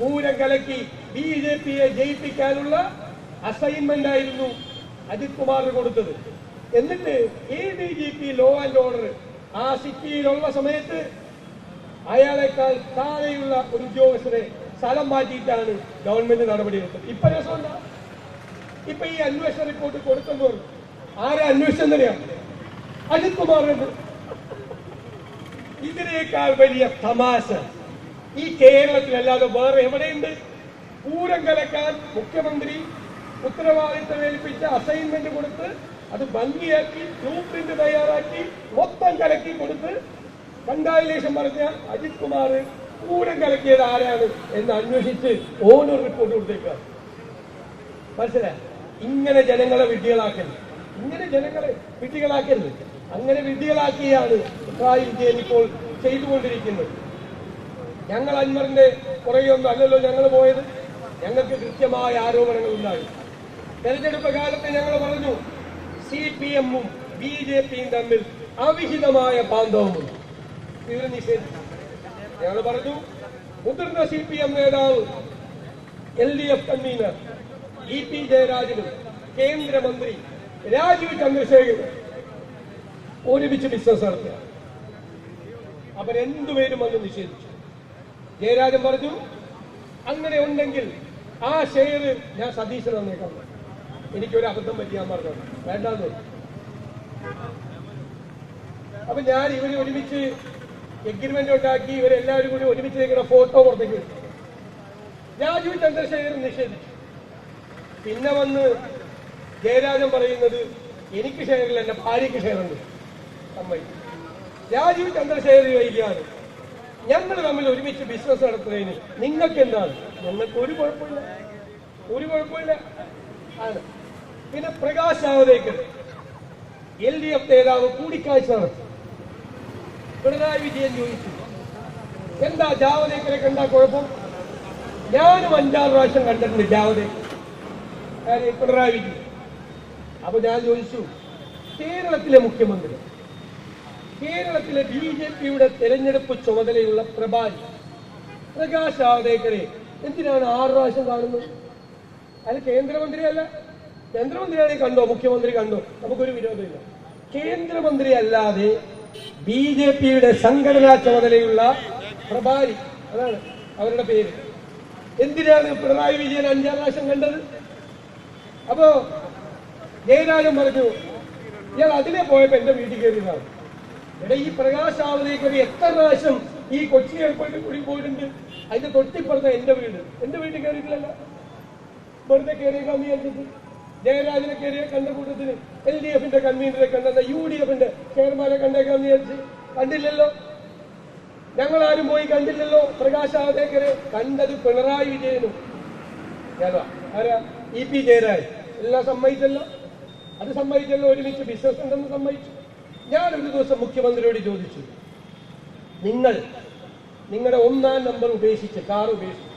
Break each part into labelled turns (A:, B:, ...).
A: പൂരം കലക്കി BJPയെ ജയിപ്പിക്കാനുള്ള അസൈൻമെന്റ് ആയിരുന്നു അജിത് കുമാറിന് കൊടുത്തത്. എന്നിട്ട് ADGP ലോ ആൻഡ് ഓർഡർ ആ സിറ്റിയിലുള്ള സമയത്ത് അയാളെക്കാൾ താഴെയുള്ള ഒരു ഉദ്യോഗസ്ഥരെ സ്ഥലം മാറ്റിയിട്ടാണ് ഗവൺമെന്റ് നടപടിയെടുത്തത്. ഇപ്പൊ രസമുണ്ടാ? ഇപ്പൊ ഈ അന്വേഷണ റിപ്പോർട്ട് കൊടുത്തെന്ന് പറഞ്ഞു. ആരെ അന്വേഷണം തന്നെയാണ്? അജിത് കുമാറിന്. ഇതിനേക്കാൾ വലിയ തമാശ ഈ കേരളത്തിലല്ലാതെ വേറെ എവിടെയുണ്ട്? പൂരം കലക്കാൻ മുഖ്യമന്ത്രി ഉത്തരവാദിത്തം ഏൽപ്പിച്ച അസൈൻമെന്റ് കൊടുത്ത് അത് ഭംഗിയാക്കി ബ്ലൂ പ്രിന്റ് തയ്യാറാക്കി മൊത്തം കലക്കി കൊടുത്ത് കൺഗ്രാജുലേഷൻ പറഞ്ഞ അജിത് കുമാർ പൂരം കലക്കിയത് ആരാണ് എന്ന് അന്വേഷിച്ച് ഓനൊരു റിപ്പോർട്ട് കൊടുത്തേക്കുക. മനസ്സിലായി? ഇങ്ങനെ ജനങ്ങളെ വിഡ്ഢികളാക്കരുത്. അങ്ങനെ വിഡ്ഢികളാക്കിയാണ് പിണറായി വിജയൻ ഇപ്പോൾ ചെയ്തുകൊണ്ടിരിക്കുന്നത്. ഞങ്ങൾ അൻവറിന്റെ പുറകെയൊന്നും അല്ലല്ലോ ഞങ്ങൾ പോയത്. ഞങ്ങൾക്ക് കൃത്യമായ ആരോപണങ്ങൾ ഉണ്ടായി. തെരഞ്ഞെടുപ്പ് കാലത്ത് ഞങ്ങൾ പറഞ്ഞു CPM-ഉം BJP-യും തമ്മിൽ അവിഹിതമായ ബാന്ധവമുണ്ട്. ഇത് നിഷേധിച്ചു. ഞങ്ങൾ പറഞ്ഞു മുതിർന്ന CPM നേതാവ് LDF കൺവീനർ EP ജയരാജനും കേന്ദ്രമന്ത്രി രാജീവ് ചന്ദ്രശേഖരനും ഒരുമിച്ച് ബിസിനസ് നടത്തുക. അവർ രണ്ടുപേരും അന്ന് നിഷേധിച്ചു. ജയരാജൻ പറഞ്ഞു അങ്ങനെ ഉണ്ടെങ്കിൽ ആ ഷെയർ ഞാൻ സതീശന് തന്നേക്കാം. എനിക്കൊരു അബദ്ധം പറ്റിയാൻ പറഞ്ഞു വേണ്ടാന്ന്. അപ്പൊ ഞാൻ ഇവര് ഒരുമിച്ച് എഗ്രിമെന്റ് ഉണ്ടാക്കി ഇവരെല്ലാവരും കൂടി ഒരുമിച്ച് നിൽക്കുന്ന ഫോട്ടോ പുറത്തേക്ക് വെച്ചു. രാജീവ് ചന്ദ്രശേഖരൻ നിഷേധിച്ചു. പിന്നെ വന്ന് ജയരാജൻ പറയുന്നത് എനിക്ക് ഷെയറില്ല, എന്റെ ഭാര്യയ്ക്ക് ഷെയറുണ്ട്. സമ്മതിച്ചു. രാജീവ് ചന്ദ്രശേഖരൻ വൈകിയാണ് ഞങ്ങൾ തമ്മിൽ ഒരുമിച്ച് ബിസിനസ് നടത്തുന്നതിന് നിങ്ങൾക്ക് എന്താണ്? ഞങ്ങൾക്ക് ഒരു കുഴപ്പമില്ല ആണ്. പിന്നെ പ്രകാശ് ജാവദേക്കർ LDF നേതാവ് കൂടിക്കാഴ്ച നടത്തി. പിണറായി വിജയൻ ചോദിച്ചു എന്താ ജാവദേക്കറെ കണ്ടാ കുഴപ്പം? ഞാനും 5-6 പ്രാവശ്യം കണ്ടിട്ടുണ്ട് ജാവദേക്കർ, പിണറായി വിജയൻ. അപ്പൊ ഞാൻ ചോദിച്ചു കേരളത്തിലെ മുഖ്യമന്ത്രി, കേരളത്തിലെ BJPയുടെ തെരഞ്ഞെടുപ്പ് ചുമതലയുള്ള പ്രഭാരി പ്രകാശ് ജാവദേക്കറെ എന്തിനാണ് 6 പ്രാവശ്യം കാണുന്നത്? അയാൾ കേന്ദ്രമന്ത്രിയല്ല. കേന്ദ്രമന്ത്രിയാണെങ്കിൽ കണ്ടോ, മുഖ്യമന്ത്രി കണ്ടോ, നമുക്കൊരു വിരോധമില്ല. കേന്ദ്രമന്ത്രി അല്ലാതെ BJPയുടെ സംഘടനാ ചുമതലയുള്ള പ്രഭാരി, അതാണ് അവരുടെ പേര്. എന്തിനാണ് പിണറായി വിജയൻ 5-6 പ്രാവശ്യം കണ്ടത്? അപ്പോ ജയരാജൻ പറഞ്ഞു ഇയാൾ അതിലെ പോയപ്പോ എന്റെ വീട്ടിൽ കയറിയതാണ്. ഇവിടെ ഈ പ്രകാശ് ജാവദേക്കർ എത്ര പ്രാവശ്യം ഈ കൊച്ചി എയർപോർട്ടിൽ കൂടി പോയിട്ടുണ്ട്? അതിന്റെ തൊട്ടിപ്പുറത്ത് എന്റെ വീട്ടിൽ കയറിയിട്ടില്ലല്ലോ. വെറുതെ കയറിയേക്കാന്ന് വിചാരിച്ചിട്ട് ജയരാജനെ കയറിയ കണ്ട കൂട്ടത്തിന് LDFന്റെ കൺവീനറെ കണ്ടെന്ന UDFന്റെ ചെയർമാനെ കണ്ടേക്കാന്ന് വിചാരിച്ച് കണ്ടില്ലല്ലോ. ഞങ്ങൾ ആരും പോയി കണ്ടില്ലല്ലോ. പ്രകാശ് ജാവദേക്കറെ കണ്ടത് പിണറായി വിജയനും ആരാ EP ജയരാജൻ എല്ലാം സമ്മതിച്ചല്ലോ. അത് സമ്മതിച്ചല്ലോ. ഒരുമിച്ച് ബിസിനസ് ഉണ്ടെന്ന് സമ്മതിച്ചു. ഞാനൊരു ദിവസം മുഖ്യമന്ത്രിയോട് ചോദിച്ചു നിങ്ങളുടെ 1-ാം നമ്പർ ഉപേക്ഷിച്ച് കാർ ഉപേക്ഷിച്ച്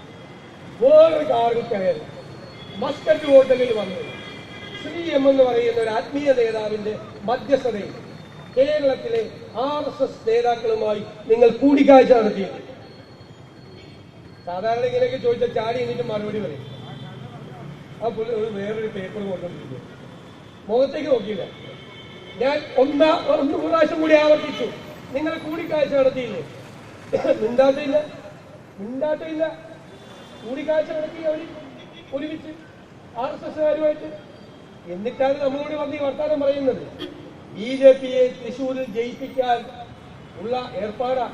A: വേറൊരു കാറിൽ കയറി മസ്കറ്റ് ഹോട്ടലിൽ വന്നു CM എന്ന് പറയുന്ന ഒരു ആത്മീയ നേതാവിന്റെ മധ്യസ്ഥതയിൽ കേരളത്തിലെ RSS നേതാക്കളുമായി നിങ്ങൾ കൂടിക്കാഴ്ച നടത്തി. സാധാരണ ഇങ്ങനെയൊക്കെ ചോദിച്ചാൽ ചാടി എന്നിട്ട് മറുപടി പറയും. ആ വേറൊരു പേപ്പർ കൊണ്ടുവന്നിരിക്കുന്നു. മുഖത്തേക്ക് നോക്കിയില്ല. ഞാൻ 1 പ്രാവശ്യം കൂടി ആവർത്തിച്ചു നിങ്ങൾ കൂടിക്കാഴ്ച നടത്തിയില്ലേ? മിണ്ടാട്ടില്ല. കൂടിക്കാഴ്ച നടത്തി അവര് ഒരുമിച്ച് RSSകാരുമായിട്ട്. എന്നിട്ടാണ് നമ്മളോട് വന്ന് ഈ വർത്താനം പറയുന്നത്. BJPയെ തൃശ്ശൂരിൽ ജയിപ്പിക്കാൻ ഉള്ള ഏർപ്പാടാ.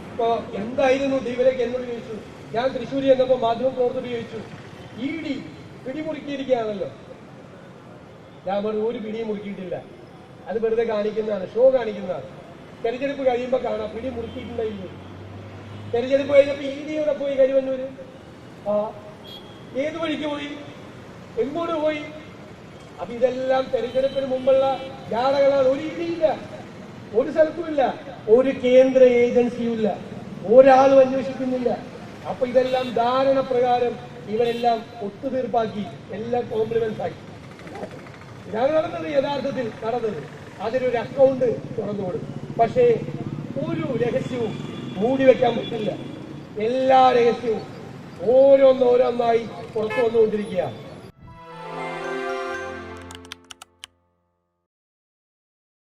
A: ഇപ്പൊ എന്തായിരുന്നു ഇവരൊക്കെ എന്നോട് ചോദിച്ചു. ഞാൻ തൃശ്ശൂരിൽ എന്നപ്പോ മാധ്യമപ്രവർത്തകർ ചോദിച്ചു ED പിടിമുറുക്കിയിരിക്കുകയാണല്ലോ. ഞാൻ പറഞ്ഞു ഒരു പിടിയും മുറുക്കിയിട്ടില്ല, അത് വെറുതെ കാണിക്കുന്നതാണ്, ഷോ കാണിക്കുന്നതാണ്. തെരഞ്ഞെടുപ്പ് കഴിയുമ്പോ കാണാം പിടി മുറുക്കിയിട്ടുണ്ടായില്ലേ. തെരഞ്ഞെടുപ്പ് കഴിഞ്ഞപ്പോ ED ഇവിടെ പോയി കരുവന്നൂര്. ഏത് വഴിക്ക് പോയി, എങ്ങോട്ട് പോയി? അപ്പൊ ഇതെല്ലാം തെരഞ്ഞെടുപ്പിന് മുമ്പുള്ള ജാടകളാണ്. ഒരു ED ഇല്ല, ഒരു സ്ഥലത്തുമില്ല, ഒരു കേന്ദ്ര ഏജൻസിയും ഇല്ല, ഒരാളും അന്വേഷിക്കുന്നില്ല. അപ്പൊ ഇതെല്ലാം ധാരണ പ്രകാരം ഇവരെല്ലാം ഒത്തുതീർപ്പാക്കി, എല്ലാം കോംപ്ലിമെന്റ്സ് ആക്കി. ഇതാണ് നടന്നത്. യഥാർത്ഥത്തിൽ നടന്നത് അതിനൊരു അക്കൗണ്ട് തുറന്നു കൊടുക്കും. പക്ഷേ ഒരു രഹസ്യവും മൂടി വെക്കാൻ പറ്റില്ല. എല്ലാ രഹസ്യവും ഓരോന്നോരോന്നായി പുറത്തു വന്നുകൊണ്ടിരിക്കുകയാണ്.